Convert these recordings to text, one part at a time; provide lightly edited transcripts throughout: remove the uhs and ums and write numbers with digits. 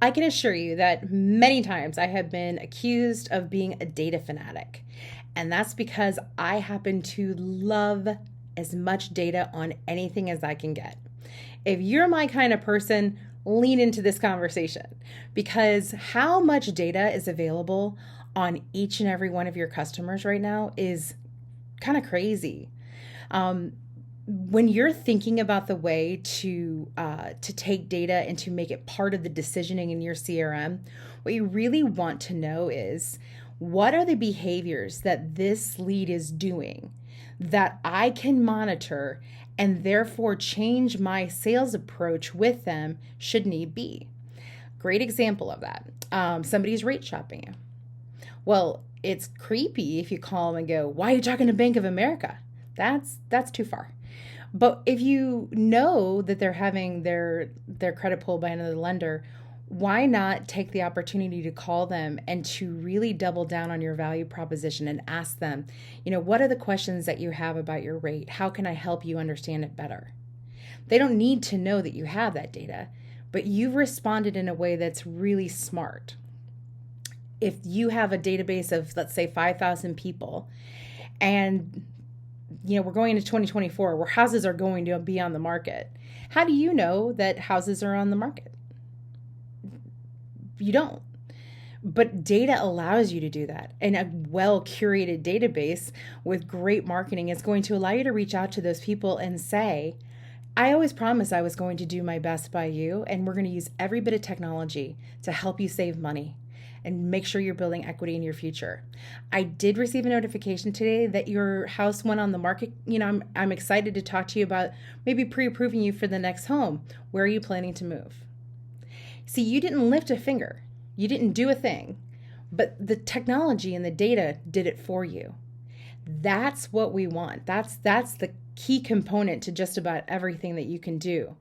I can assure you that many times I have been accused of being a data fanatic. And that's because I happen to love as much data on anything as I can get. If you're my kind of person, lean into this conversation because how much data is available on each and every one of your customers right now is kind of crazy. Um, when you're thinking about the way to take data and to make it part of the decisioning in your CRM, what you really want to know is what are the behaviors that this lead is doing that I can monitor and therefore change my sales approach with them should need be. Great example of that. Somebody's rate shopping you. Well, it's creepy if you call them and go, "Why are you talking to Bank of America?" That's too far. But if you know that they're having their credit pulled by another lender, why not take the opportunity to call them and to really double down on your value proposition and ask them, what are the questions that you have about your rate? How can I help you understand it better? They don't need to know that you have that data, but you've responded in a way that's really smart. If you have a database of, let's say, 5,000 people, and we're going into 2024 where houses are going to be on the market. How do you know that houses are on the market? You don't. But data allows you to do that. And a well-curated database with great marketing is going to allow you to reach out to those people and say, I always promised I was going to do my best by you, and we're going to use every bit of technology to help you save money and make sure you're building equity in your future. I did receive a notification today that your house went on the market. I'm excited to talk to you about maybe pre-approving you for the next home. Where are you planning to move? See, you didn't lift a finger. You didn't do a thing, but the technology and the data did it for you. That's what we want. That's the key component to just about everything that you can do.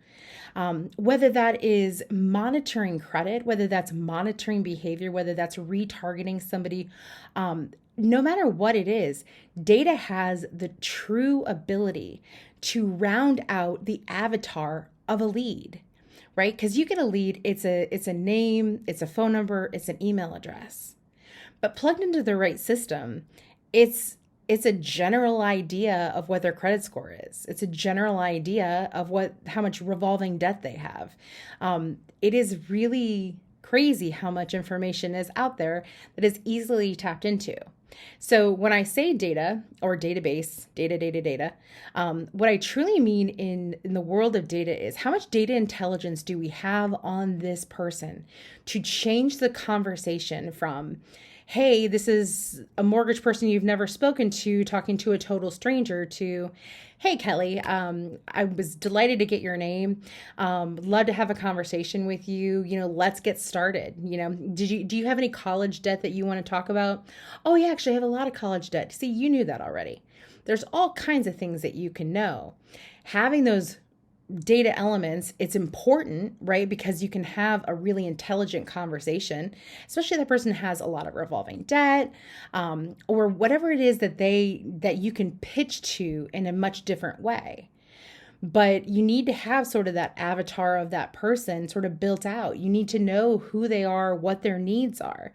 Whether that is monitoring credit, whether that's monitoring behavior, whether that's retargeting somebody, no matter what it is, data has the true ability to round out the avatar of a lead, right? Because you get a lead, it's a name, it's a phone number, it's an email address. But plugged into the right system, it's a general idea of what their credit score is. It's a general idea of how much revolving debt they have. It is really crazy how much information is out there that is easily tapped into. So when I say data or database, data, what I truly mean in the world of data is how much data intelligence do we have on this person to change the conversation from, hey, this is a mortgage person you've never spoken to talking to a total stranger, to, hey, Kelly, I was delighted to get your name. Love to have a conversation with you. Let's get started. Do you have any college debt that you want to talk about? Oh, yeah, actually, I have a lot of college debt. See, you knew that already. There's all kinds of things that you can know. Having those data elements, it's important, right? Because you can have a really intelligent conversation, especially if that person has a lot of revolving debt, or whatever it is that you can pitch to in a much different way. But you need to have sort of that avatar of that person sort of built out. You need to know who they are, what their needs are.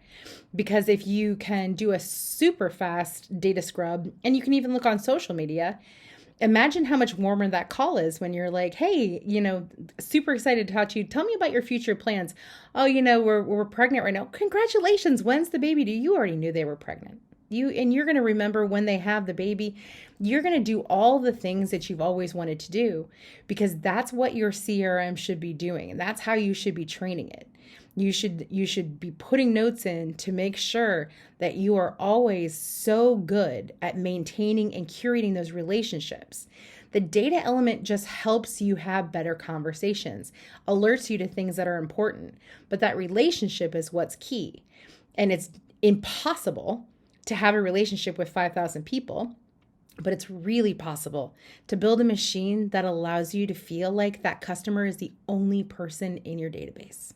Because if you can do a super fast data scrub, and you can even look on social media, imagine how much warmer that call is when you're like, hey, super excited to talk to you. Tell me about your future plans. Oh, we're pregnant right now. Congratulations. When's the baby due? You already knew they were pregnant. You're going to remember when they have the baby. You're going to do all the things that you've always wanted to do because that's what your CRM should be doing. And that's how you should be training it. You should be putting notes in to make sure that you are always so good at maintaining and curating those relationships. The data element just helps you have better conversations, alerts you to things that are important, but that relationship is what's key. And it's impossible to have a relationship with 5,000 people, but it's really possible to build a machine that allows you to feel like that customer is the only person in your database.